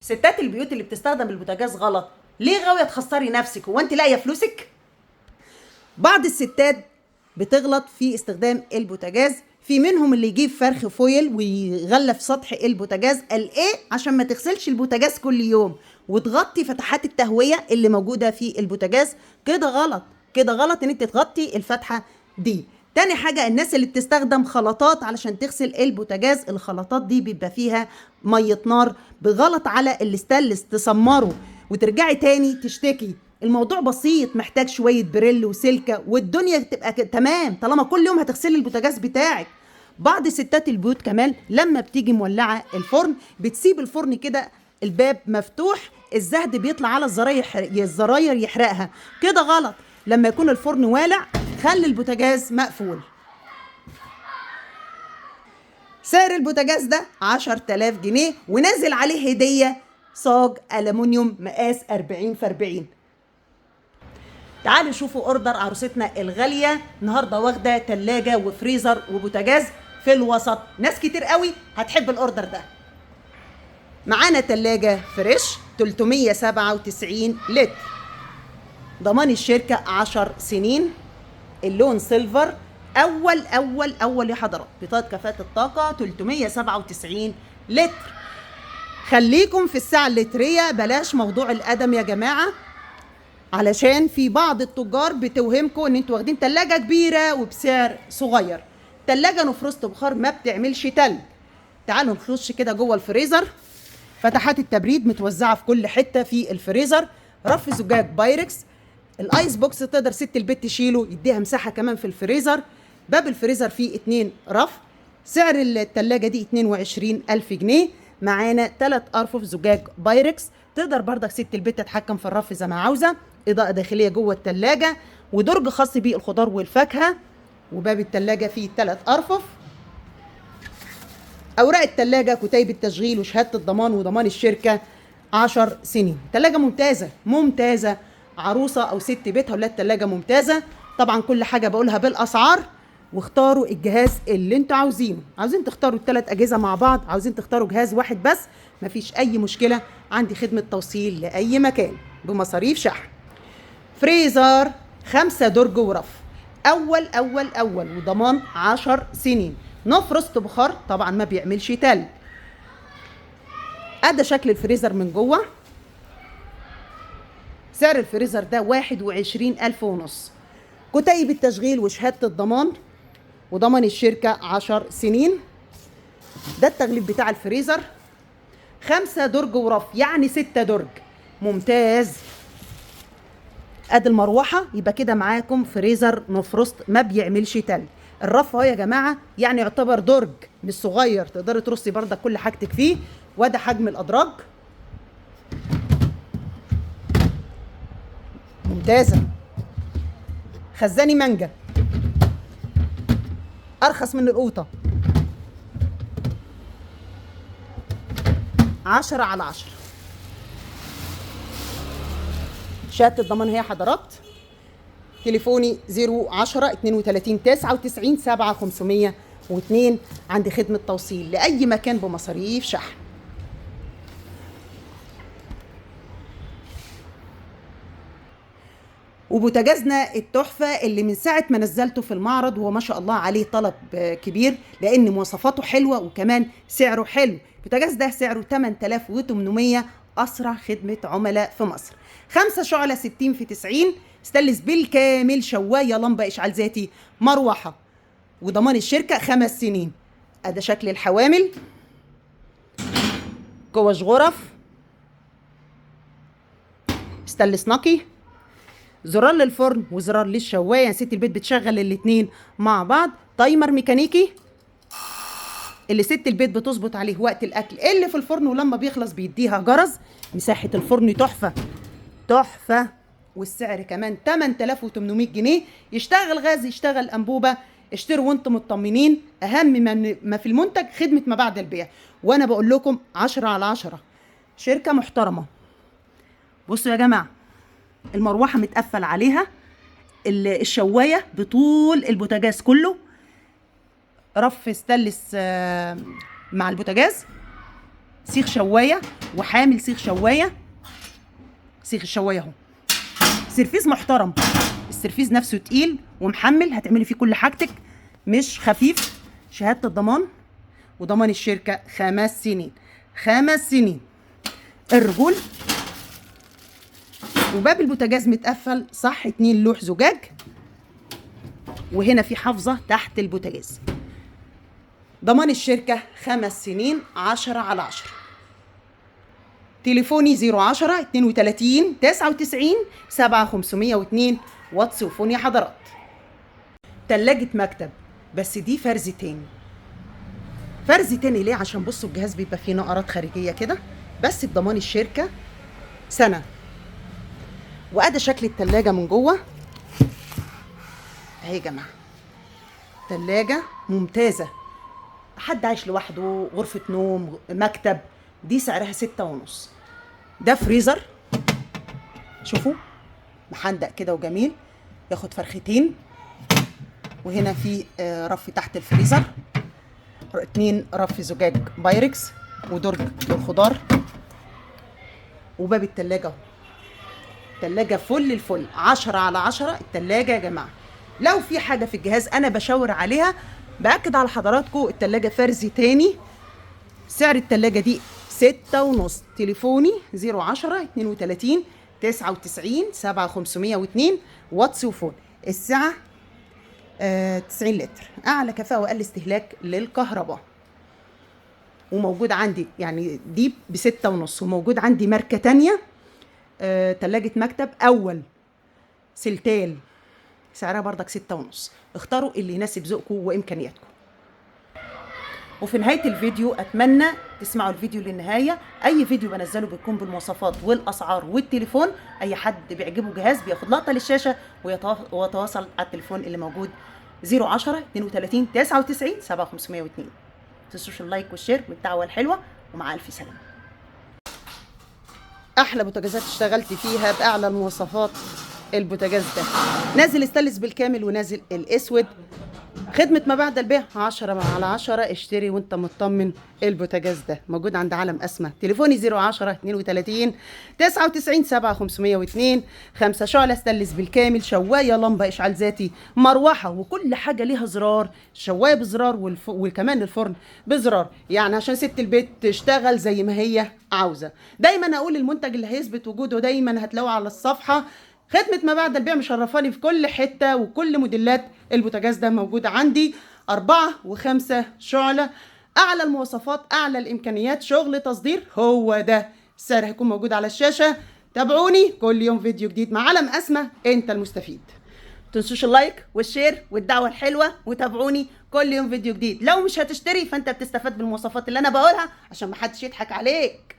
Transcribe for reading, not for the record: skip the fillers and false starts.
ستات البيوت اللي بتستخدم البوتاجاز غلط، ليه غاويه تخسري نفسك؟ هو انت لاقيه فلوسك؟ بعض الستات بتغلط في استخدام البوتاجاز. في منهم اللي يجيب فرخ فويل ويغلف سطح البوتاجاز. قال ايه؟ عشان ما تغسلش البوتاجاز كل يوم وتغطي فتحات التهويه اللي موجوده في البوتاجاز. كده غلط، كده غلط ان انت تغطي الفتحه دي. تاني حاجة، الناس اللي بتستخدم خلطات علشان تغسل البوتاجاز، الخلطات دي بيبقى فيها مية نار، بغلط على الاستانلس تسمره وترجعي تاني تشتكي. الموضوع بسيط، محتاج شوية بريل وسلكة والدنيا تبقى تمام طالما كل يوم هتغسلي البوتاجاز بتاعك. بعض ستات البيوت كمان لما بتيجي مولعة الفرن بتسيب الفرن كده الباب مفتوح، الزهد بيطلع على الزراير يحرقها. كده غلط. لما يكون الفرن والع خلي البوتاجاز مقفول. سعر البوتاجاز ده 10,000 جنيه ونازل عليه هدية صاج ألمونيوم مقاس 40 في 40. تعالوا شوفوا اوردر عروستنا الغالية النهاردة، واخدة تلاجة وفريزر وبوتاجاز في الوسط. ناس كتير قوي هتحب الاوردر ده. معانا تلاجة فريش 397 لتر، ضمان الشركة 10 سنين، اللون سيلفر، اول يا حضرات، بطاقه كفاءه الطاقه 397 لتر. خليكم في الساعه اللتريه، بلاش موضوع القدم يا جماعه، علشان في بعض التجار بتوهمكم ان انتوا واخدين تلاجه كبيره وبسعر صغير. تلاجه نفرست بخار ما بتعملش تلج. تعالوا نخش كده جوه الفريزر. فتحات التبريد متوزعه في كل حته في الفريزر. رف زجاج بايركس. الايس بوكس تقدر ست البيت تشيله، يديها مساحه كمان في الفريزر. باب الفريزر فيه 2 رف. سعر التلاجة دي 22,000 جنيه. معانا 3 ارفف زجاج بايركس، تقدر بردك ست البيت تتحكم في الرف زي ما عاوزه. اضاءه داخليه جوه التلاجة، ودرج خاص بالخضار والفاكهه. وباب التلاجة فيه 3 ارفف. اوراق التلاجة كتيب التشغيل وشهاده الضمان وضمان الشركه 10 سنين. تلاجة ممتازه ممتازه، عروسه او ست بيتها ولاد تلاجة ممتازه. طبعا كل حاجه بقولها بالاسعار، واختاروا الجهاز اللي انتوا عاوزينه. عاوزين تختاروا ال3 اجهزه مع بعض، عاوزين تختاروا جهاز واحد بس، مفيش اي مشكله. عندي خدمه توصيل لاي مكان بمصاريف شحن. فريزر 5 درج ورف، اول وضمان 10 سنين. نفرست بخار طبعا ما بيعملش تلج. ادي شكل الفريزر من جوه. سعر الفريزر ده 21,500 ونص. كتيب التشغيل وشهادة الضمان وضمان الشركة 10 سنين. ده التغليف بتاع الفريزر. 5 درج ورف يعني 6 درج، ممتاز. ادي المروحة، يبقى كده معاكم فريزر نفرست ما بيعملش تلج. الرف اهو يا جماعة، يعني يعتبر درج مش صغير، تقدري ترصي بردك كل حاجتك فيه. وده حجم الادراج، ممتازة. خزاني مانجا ارخص من القوطة، 10/10. شهادة الضمان هي حضرات. تليفوني 010 32 99 7 502. عندي خدمة توصيل لأي مكان بمصاريف شحن. وبوتاجازنا التحفة اللي من ساعة ما نزلته في المعرض وهو ما شاء الله عليه طلب كبير، لأن مواصفاته حلوة وكمان سعره حلو. البوتاجاز ده سعره 8,800، أسرع خدمة عملاء في مصر. 5 شعلة 60 في 90، ستانلس بالكامل، شواية، لمبة إشعال ذاتي، مروحة، وضمان الشركة 5 سنين. أدا شكل الحوامل، كوش غرف، ستانلس نقي، زرار للفرن وزرار للشوايه، يعني ست البيت بتشغل الاتنين مع بعض. تايمر ميكانيكي اللي ست البيت بتظبط عليه وقت الاكل اللي في الفرن، ولما بيخلص بيديها جرس. مساحه الفرن تحفه تحفه، والسعر كمان 8,800 جنيه. يشتغل غاز يشتغل انبوبه، اشتروا وانتم مطمنين. اهم ما في المنتج خدمه ما بعد البيع، وانا بقول لكم 10/10، شركه محترمه. بصوا يا جماعه، المروحه متقفل عليها، الشوايه بطول البوتاجاز كله، رف ستانلس مع البوتاجاز، سيخ شوايه وحامل سيخ شوايه. سيخ الشوايه اهو، سرفيس محترم، السرفيس نفسه تقيل ومحمل، هتعملي فيه كل حاجتك، مش خفيف. شهاده الضمان وضمان الشركه 5 سنين. 5 سنين. الرجول وباب البوتاجاز متقفل صح، 2 لوح زجاج، وهنا في حافظه تحت البوتاجاز. ضمان الشركه 5 سنين 10/10. تليفوني 010 32 99 7502 واتس وفون يا حضرات. تلاجة مكتب، بس دي فرز تاني. فرز تاني ليه؟ عشان بصوا الجهاز بيبقى فيه نقرات خارجيه كده، بس بضمان الشركه سنه. وادي شكل التلاجة من جوه اهي يا جماعه. تلاجة ممتازه، حد عايش لوحده، غرفه نوم، مكتب، دي سعرها 6.5. ده فريزر، شوفوا محندق كده وجميل، ياخد فرختين. وهنا في رف تحت الفريزر، 2 رف زجاج بايركس ودرج للخضار. وباب التلاجة اهو، التلاجة فل الفل 10/10. التلاجة يا جماعة لو في حاجة في الجهاز أنا بشاور عليها، بأكد على حضراتكم التلاجة فرز تاني. سعر التلاجة دي 6.5. تليفوني 010 32 99 7502 واتس وفون. السعة 90 لتر، أعلى كفاءة وأقل استهلاك للكهرباء. وموجود عندي يعني دي ب6.5، وموجود عندي ماركة تانية تلاجة مكتب أول سلتال، سعرها بردك 6.5. اختاروا اللي يناسب ذوقكم وإمكانياتكم. وفي نهاية الفيديو أتمنى تسمعوا الفيديو للنهاية. أي فيديو بنزله بيكون بالمواصفات والأسعار والتليفون. أي حد بيعجبه جهاز بياخد لقطة للشاشة ويتواصل على التليفون اللي موجود 010 32 99 7502. متنسوش اللايك والشير والدعوة الحلوة، ومع ألف سلامة. أحلى بوتاجازات اشتغلت فيها بأعلى المواصفات البوتاجاز ده. نازل استانلس بالكامل ونازل الأسود. خدمة ما بعد البيع 10/10. اشتري وانت مطمن. البوتاجاز ده موجود عند عالم أسمى. تليفوني 010 32 99 7502. 5 شعلة استانلس بالكامل، شواية، لمبة إشعال ذاتي، مروحة، وكل حاجة ليها زرار. شواية بزرار وكمان الفرن بزرار، يعني عشان ست البيت تشتغل زي ما هي عاوزة. دايما أقول المنتج اللي هيثبت وجوده دايما هتلاقوه على الصفحة. خدمة ما بعد البيع مشرفاني في كل حتة، وكل موديلات البوتاجاز ده موجود عندي 4 و5 شعلة. أعلى المواصفات، أعلى الإمكانيات، شغل تصدير هو ده. السعر هيكون موجود على الشاشة. تابعوني كل يوم فيديو جديد مع علم أسمى، أنت المستفيد. متنسوش اللايك والشير والدعوة الحلوة، وتابعوني كل يوم فيديو جديد. لو مش هتشتري فأنت بتستفاد بالمواصفات اللي أنا بقولها عشان محدش يضحك عليك.